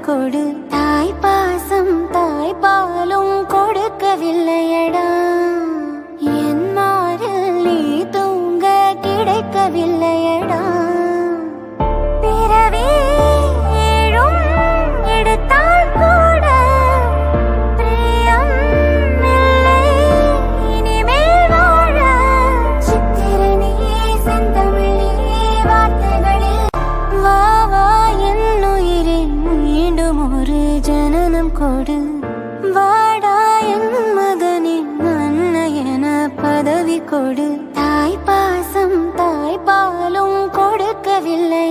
கொடு. தாய் பாசம் தாய் பாலும் கொடுக்கவில்லையடா. என் மாரில் நீ தூங்க கிடைக்கவில்லையடா. பிறவி ஏழும் எடுத்தால் கூட பிரியம் இல்லை இனிமேல் வாழ. சித்திரனே செந்தமிழே வார்த்தைகளில் வா வா என்னுயிரே மீண்டும் ஒரு ஜனனம் கொடு. வாடா என் மகனின் அன்னையென பதவி கொடு. தாய் பாசம் தாய் பாலும் கொடுக்கவில்லை